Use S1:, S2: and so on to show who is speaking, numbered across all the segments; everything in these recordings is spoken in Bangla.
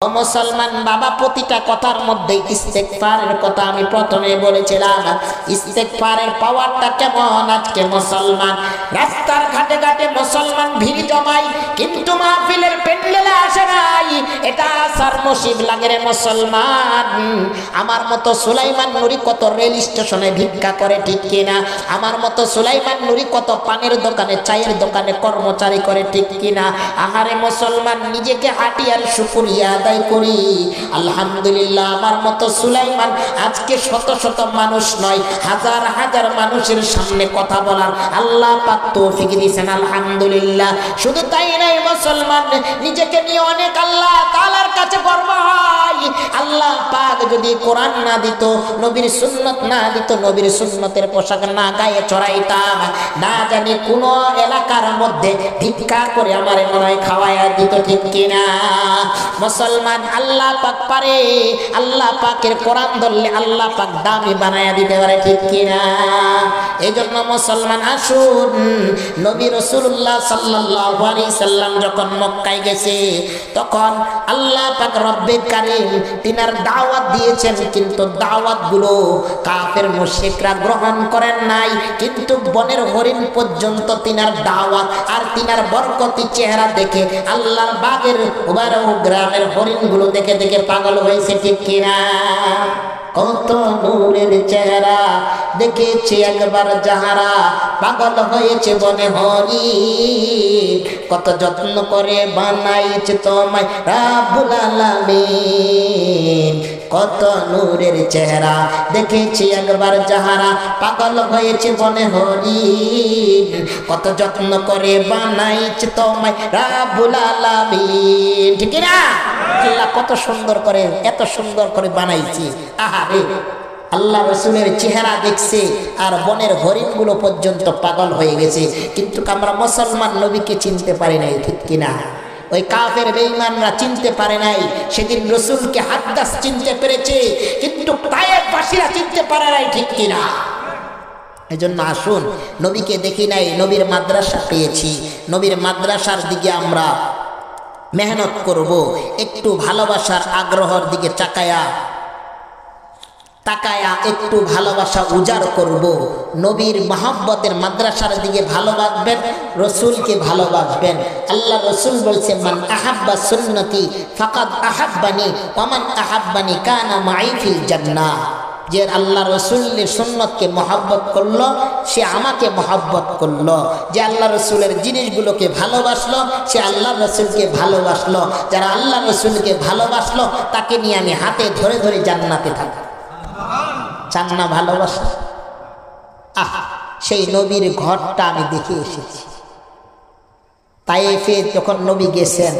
S1: ও মুসলমান বাবা, প্রতিটা কথার মধ্যে ইস্তেগফারের কথা আমি প্রথমে বলেছিলাম। ইস্তেগফারের পাওয়ারটা কেমন আজকে মুসলমান রাস্তার ঘাটে ঘাটে মুসলমান ভিড় জমায়, কিন্তু মাহফিলের প্যান্ডেলে আসে নাই। এটা সার নসিব লাগে রে মুসলমান। আমার মতো সুলাইমান নুরি কত রেল স্টেশনে ভিক্ষা করে, ঠিক কিনা? আমার মতো সুলাইমান নুরি কত পানের দোকানে, চায়ের দোকানে কর্মচারী করে, ঠিক কিনা? আহারে মুসলমান, নিজেকে হাঁটিয়ার শুকরিয়া আদায় করি। আলহামদুলিল্লাহ, আমার মতো সুলাইমান আজকে শত শত মানুষ নয়, হাজার হাজার মানুষের সামনে কথা বলার আল্লাহ পাক তৌফিক দিয়েছেন। আলহামদুলিল্লাহ। শুধু তাই নয় মুসলমান, নিজেকে নিয়ে অনেক আল্লাহ তাআলার কাছে গর্ব হয়। আল্লাহ পাক যদি কোরআন না দিত, নবীর সুন্নত না দিত, নবীর সুন্নতের পোশাক না গায়ে চড়াইতাম, না জানি কোন এলাকার মধ্যে ভিক্ষা করে আমারে মনে হয় খাওয়াইয়া দিত, ঠিক কিনা? মুসলমান, আল্লাহ পাক পারে। আল্লাহ পাকের কোরআন ধরলে আল্লাহ পাক দামি বানায়া দিতে পারে, ঠিক কিনা? এই জন্য মুসলমান আসুন, নবী রাসূলুল্লাহ সাল্লাল্লাহু আলাইহি সাল্লাম যখন মক্কায় গেছে, তখন আল্লাহ পাক রব্বে কারীম তিনার দাওয়াত দিয়েছেন, কিন্তু দাওয়াত গুলো কাফের মুশরিকরা গ্রহণ করেন নাই। কিন্তু বনের হরিণ পর্যন্ত তিনার দাওয়াত আর তিনার বরকতি চেহারা দেখে আল্লাহর বাগের গ্রামের হরিণ গুলো দেখে দেখে পাগল হয়েছে, ঠিক কিনা? কত নূরের চেহারা দেখেছে একবার যাহারা, পাগল হয়েছে বনে হরিণ। কত যত্ন করে বানাইছে তোমায় রাব্বুল আলামিন। কত নূরের চেহারা দেখেছি একবার যাহারা, পাগল হয়েছে বনে হরিণ। কত যত্ন করে বানাইছে তোমায় রাব্বুল আলামিন, ঠিক না? আল্লাহ কত সুন্দর করে, এত সুন্দর করে বানাইছে। আহারে, আল্লাহ রাসূলের চেহারা দেখছে আর বনের হরিণগুলো পর্যন্ত পাগল হয়ে গেছে, কিন্তু আমরা মুসলমান নবীকে চিনতে পারি নাই, ঠিক কিনা? ওই কাফের বেঈমানরা চিনতে পারে নাই। সেদিন রাসূলকে হাদ্দাস চিনতে পেরেছে, কিন্তু তায়েফবাসীরা চিনতে পারে নাই, ঠিক কিনা? এজন্য আসুন, নবীকে দেখি নাই, নবীর মাদ্রাসা পেয়েছি, নবীর মাদ্রাসার দিকে আমরা মেহনত করব, একটু ভালোবাসার আগ্রহের দিকে তাকায়া একটু ভালোবাসা উজাড় করব। নবীর মহব্বতের মাদ্রাসার দিকে ভালোবাসবেন, রসুলকে ভালোবাসবেন। আল্লাহ রসুল বলছে, মান আহাব্বা সুন্নতি ফাকাদ আহাব্বানি ওয়া মান আহাব্বানি কানা মাই ফিল জান্নাহ। যে আল্লাহ রসুলের সুন্নতকে মহব্বত করলো, সে আমাকে মহব্বত করলো। যে আল্লাহ রসুলের জিনিসগুলোকে ভালোবাসলো, সে আল্লাহ রসুলকে ভালোবাসলো। যারা আল্লাহ রসুলকে ভালোবাসলো, তাকে নিয়ে আমি হাতে ধরে ধরে জান্নাতে থাকি। চান না ভালোবাসা? সেই নবীর ঘরটা আমি দেখে এসেছি। তায়েফে যখন নবী গেছেন,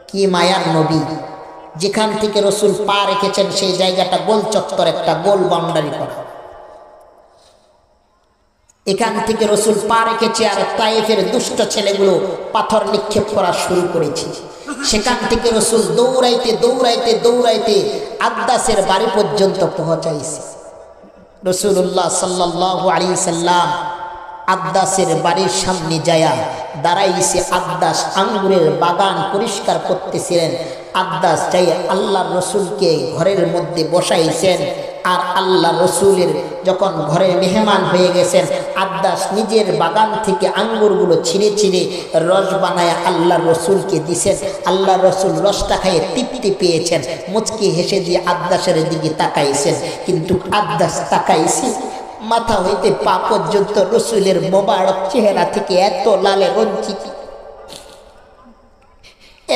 S1: কি মায়ার নবী! যেখান থেকে রসুল পা রেখেছেন সেই জায়গাটা গোল চত্বর, একটা গোল বাউন্ডারি করা। এখান থেকে রসুল পা রেখেছে, আর তায়েফের দুষ্ট ছেলেগুলো পাথর নিক্ষেপ করা শুরু করেছে। সেখান থেকে রসুল দৌড়াইতে দৌড়াইতে দৌড়াইতে আদ্দাসের বাড়ি পর্যন্ত পৌঁছাইছে। রাসূলুল্লাহ সাল্লাল্লাহু আলাইহি সাল্লাম আদ্দাসের বাড়ির সামনে যায়া দাঁড়াইছে। আদ্দাস আঙ্গুরের বাগান পরিষ্কার করতেছিলেন। আদ্দাস যাই আল্লাহ রসুলকে ঘরের মধ্যে বসাইছেন, আর আল্লাহ রসুলের যখন ঘরে মেহমান হয়ে গেছেন, আদ্দাস নিজের বাগান থেকে আঙ্গুরগুলো ছিঁড়ে ছিঁড়ে রস বানায় আল্লাহ রসুলকে দিছেন। আল্লাহ রসুল রসটা খাইয়ে তৃপ্তি পেয়েছেন, মুচকি হেসে দিয়ে আদ্দাসের দিকে তাকাইছেন। কিন্তু আদ্দাস তাকাইছে, মাথা হইতে পা পর্যন্ত রসুলের মোবারক চেহারা থেকে এত লালে রঞ্জিত,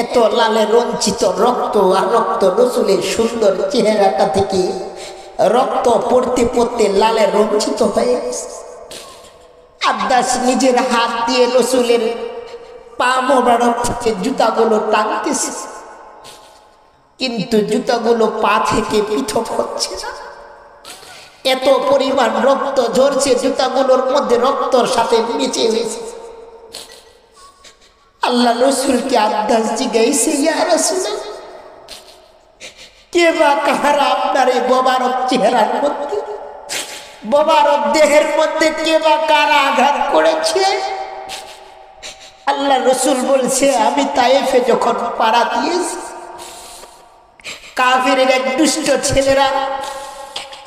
S1: এত লালে রঞ্জিত রক্ত আর রক্ত, রসুলের সুন্দর চেহারাটা থেকে রক্ত পড়তে পড়তে লালে রঞ্জিত হয়ে গেছে। আদ্দাস নিজের হাত দিয়ে রসুলের পা মোবারক থেকে জুতাগুলো টানতেছে, কিন্তু জুতাগুলো পা থেকে পৃথক হচ্ছে না। এত পরিমাণ রক্ত ঝরছে, জুতাগুলোর মধ্যে রক্তর সাথে মিশে হয়েছে। আল্লাহ রসুলকে আদ্দাস জিজ্ঞাসা, ইয়া রাসূলুল্লাহ, কে বা কাহারা আপনার এই মোবারক চেহারার মধ্যে, মোবারক দেহের মধ্যে কে বা কারা আঘাত করেছে? আল্লাহ রসুল বলছে, আমি তায়েফে যখন পাড়া দিয়েছি, কাফেরের এক দুষ্ট ছেলেরা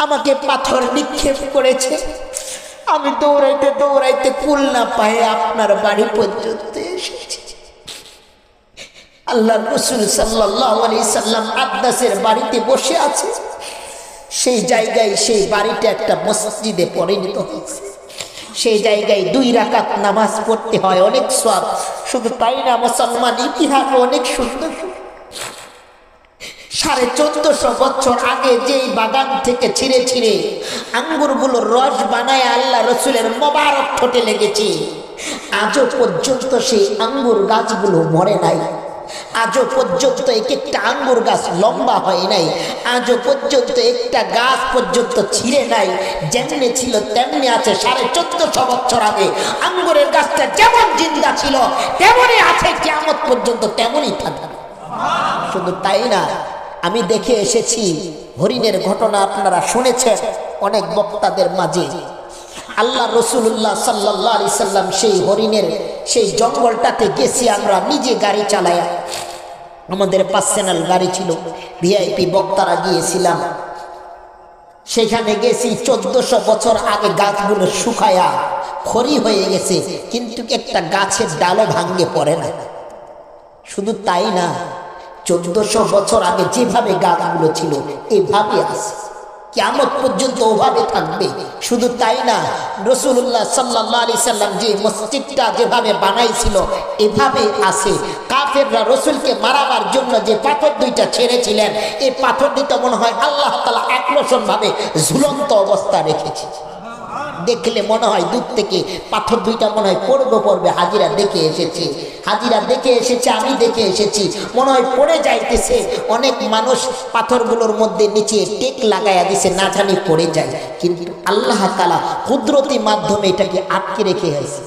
S1: আমাকে পাথর নিক্ষেপ করেছে। আমি দৌড়াইতে দৌড়াইতে কুল না পায়ে আপনার বাড়ি পর্যন্ত এসেছি। আল্লাহ রাসূল সাল্লাল্লাহু আলাইহি সাল্লাম আব্বাসের বাড়িতে বসে আছে। সেই জায়গায় সেই বাড়িটা একটা মসজিদে পরিণত হয়েছে। সেই জায়গায় 2 রাকাত নামাজ পড়তে হয়, অনেক সওয়াব। শুধু তাই না, মুসলমান ইতিহাস অনেক সুন্দর। 1450 বছর আগে যেই বাগান থেকে ছিঁড়ে ছিঁড়ে আঙ্গুরগুলোর রস বানায় আল্লাহ রসুলের মোবারক ঠোঁটে লেগেছে, আজও পর্যন্ত সেই আঙ্গুর গাছগুলো মরে নাই। আজও পর্যন্ত এক একটা আঙ্গুর গাছ লম্বা হয় নাই। আজও পর্যন্ত একটা গাছ পর্যন্ত ছিঁড়ে নাই। যেমনি ছিল তেমনি আছে। 1450 বছর আগে আঙ্গুরের গাছটা যেমন জিন্দা ছিল তেমনই আছে, কিয়ামত পর্যন্ত তেমনই থাকবে। শুধু তাই না, আমি দেখে এসেছি হরিণের ঘটনা আপনারা শুনেছেন অনেক বক্তাদের মাঝে। আল্লাহ রাসূলুল্লাহ সাল্লাল্লাহু আলাইহি সাল্লাম সেই হরিণের সেই জঙ্গলটাতে গেছি আমরা নিজে গাড়ি চালায়া। আমাদের পার্সোনাল গাড়ি ছিল, ভিআইপি বক্তারা গিয়েছিলাম। সেখানে গেছি 1400 বছর আগে গাছগুলো শুকায়া খড়ি হয়ে গেছে, কিন্তু একটা গাছের ডালও ভাঙ্গে পড়ে না। শুধু তাই না, 1400 বছর আগে যেভাবে গাছগুলো ছিল এভাবে আছে, কিয়ামত পর্যন্ত ওভাবে থাকবে। শুধু তাই না, রাসূলুল্লাহ সাল্লাল্লাহু আলাইহি সাল্লাম যে মসজিদটা যেভাবে বানাইছিল এভাবে আছে। কাফেররা রাসূলকে মারাবার জন্য যে পাথর 2টা ছেড়েছিলেন, এই পাথর 2টা মনে হয় আল্লাহ তাআলা আকর্ষণভাবে ঝুলন্ত অবস্থা রেখেছে। দেখলে মনে হয় দূর থেকে পাথর 2টা মনে হয় পড়বে। হাজিরা দেখে এসেছে, আমি দেখে এসেছি, মনে হয় পড়ে যাইতেছে। অনেক মানুষ পাথরগুলোর মধ্যে নিচে টেক লাগাইয়া দিছে, না জানি পড়ে যায়, কিন্তু আল্লাহ তাআলা কুদরতি মাধ্যমে এটাকে আটকে রেখে আছে।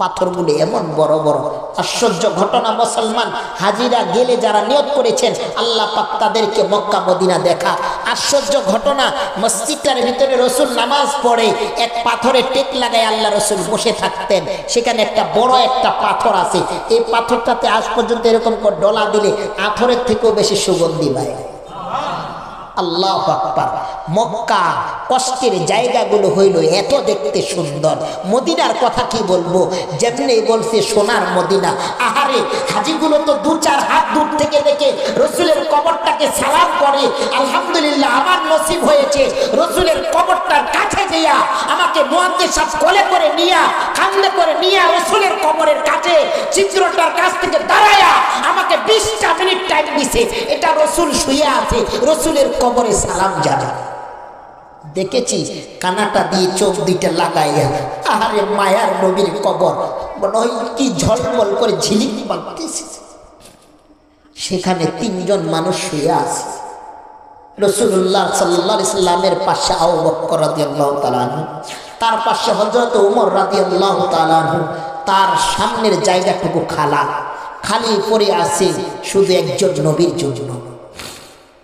S1: পাথরগুলো এমন বড় বড়। আশ্চর্য ঘটনা, মুসলমান হাজিরা গেলে যারা নিয়ত করেছেন আল্লাহ পাক তাদেরকে মক্কা মদিনা দেখা। আশ্চর্য ঘটনা, মসজিদটার ভিতরে রসুল নামাজ পড়ে এক পাথরে টেক লাগায় আল্লাহ রসুল বসে থাকতেন। সেখানে একটা বড় একটা পাথর আছে, এই পাথরটাতে আজ পর্যন্ত এরকম করে ডলা দিলে আথরের থেকেও বেশি সুগন্ধি পায়। আল্লাহু আকবার। মক্কা কষ্টের জায়গাগুলো হইল এত দেখতে সুন্দর। মদিনার কথা কি বলবো, যেমনি বলছে সোনার মদিনা। আহারে, হাজিগুলো তো 2-4 হাত দূর থেকে দেখে রসুলের কবরটাকে সালাম করে। আলহামদুলিল্লাহ, আমার নসিব হয়েছে রসুলের কবরটার কাছে গিয়া আমাকে মুয়াজ্জিন সাহেব কোলে করে নিয়া, কাঁধে করে নিয়া রসুলের কবরের কাছে চিত্রটার কাছ থেকে দাঁড়ায়া আমাকে 20টা মিনিট টাইম দিছে। এটা রসুল শুয়ে আছে, রসুলের কবরে সালাম জানা দেখেছি। কানাটা দিয়ে চোখ 2টা লাগাইয়া, আহারে মায়ার নবীর কবর, মনে হয় কি ঝলমল করে ঝিলিক মারতেছে। সেখানে 3 জন মানুষ শুয়ে আছে। রাসূলুল্লাহ সাল্লাল্লাহু আলাইহি সাল্লামের পাশে আবু বকর রাদিয়াল্লাহু তাআলা আনহু, তার পাশে হযরত ওমর রাদিয়াল্লাহু তাআলা আনহু। তার সামনের জায়গাটুকু খালি পড়ে আছে শুধু একজন নবীর জন্য।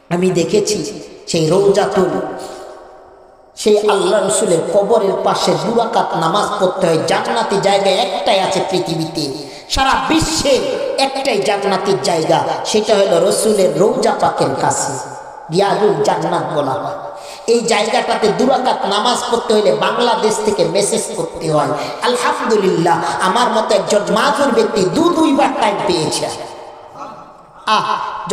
S1: আমি দেখেছি সেই রওজাতুল, সেই আল্লাহ রসুলের কবরের পাশে 2 রাকাত নামাজ পড়তে হয়। জান্নাতি জায়গা একটাই আছে পৃথিবীতে, সারা বিশ্বে একটাই জান্নাতের জায়গা, সেটা হলো রসুলের রওজা পাকের কাছে, রিয়াজুল জান্নাত বলা হয়। এই জায়গাটাতে 2 রাকাত নামাজ পড়তে হলে বাংলাদেশ থেকে মেসেজ করতে হয়। আলহামদুলিল্লাহ, আমার মতো একজন মাযুর ব্যক্তি 2 বার টাইম পেয়েছে।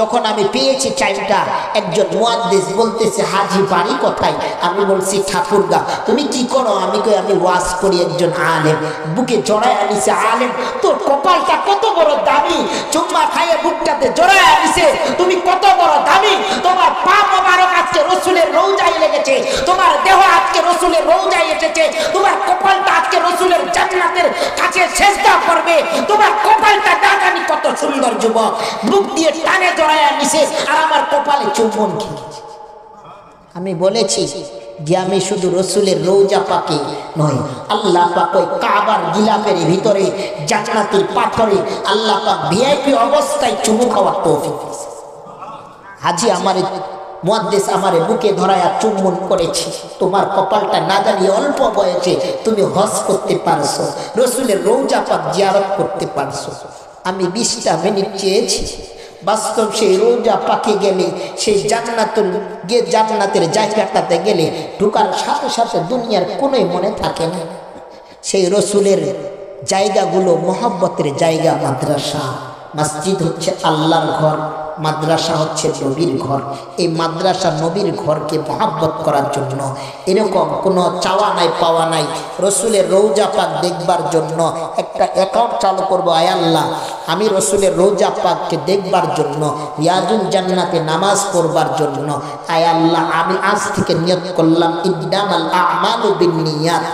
S1: যখন আমি পেয়েছি টাইমটা, একজন মুয়াদ্দিস বলতেছে, হাজি বাড়ি কোথায়? আমি বলছি ঠাকুরগা। তুমি কি করো? আমি কই আমি ওয়াজ করি। একজন আলেম বুকে জড়ায় আনিছে। আলেম, তোর কপালটা কত বড় দামি, চুম্মা খাইয়ে বুকটাতে জড়ায় আনিছে। তুমি কত বড় দামি, তোমার পা মোবারক আজকে রসুলের রওজায় লেগেছে, তোমার দেহ আজকে রসুলের রওজায় এসেছে, তোমার কপালটা আজকে রসুলের জান্নাতের কাছে সেজদা করবে। তোমার কপালটা না জানি কত সুন্দর যুবক, বুক দিয়ে টানে জড়ায় নিছে, আর আমার কপালে চুম্বন খেয়েছে। আমি বলেছি যে আমি শুধু রসুলের রওজা পাকে নয়, আল্লাহ পাক ওই কাবার গিলাফের ভিতরে জান্নাতের পাথরে আল্লাহ পাক ভিআইপি অবস্থায় চুমু খাওয়ার তৌফিক দিয়েছে। হাজি আমারে মুয়াদ্দিস আমারে বুকে ধরায়া চুম্বন করেছি। তোমার কপালটা না জানি অল্প বয়সে তুমি হজ করতে পারছো, রসুলের রওজা পাক জিয়ারত করতে পারছো। আমি 20টা মিনিট চেয়েছি, বাস্তব সেই রোজা পাকে গেলে, সেই জান্নাতের জায়গাটাতে গেলে ঢুকার সাথে সাথে দুনিয়ার কোনোই মনে থাকে না। সেই রসুলের জায়গাগুলো মহব্বতের জায়গা। মাদ্রাসা, মসজিদ হচ্ছে আল্লাহর ঘর, মাদ্রাসা হচ্ছে নবীর ঘর। এই মাদ্রাসা নবীর ঘরকে মহব্বত করার জন্য, এরকম কোনো চাওয়া নাই পাওয়া নাই, রসুলের রৌজা পাক দেখবার জন্য একটা অ্যাকাউন্ট চালু করবো। আয় আল্লাহ, আমি রসুলের রৌজা পাককে দেখবার জন্য, রিয়াজুল জান্নাতে নামাজ পড়বার জন্য, আয় আল্লাহ আমি আজ থেকে নিয়ত করলাম ইন্নামাল আ'মালু বিন্নিয়াত,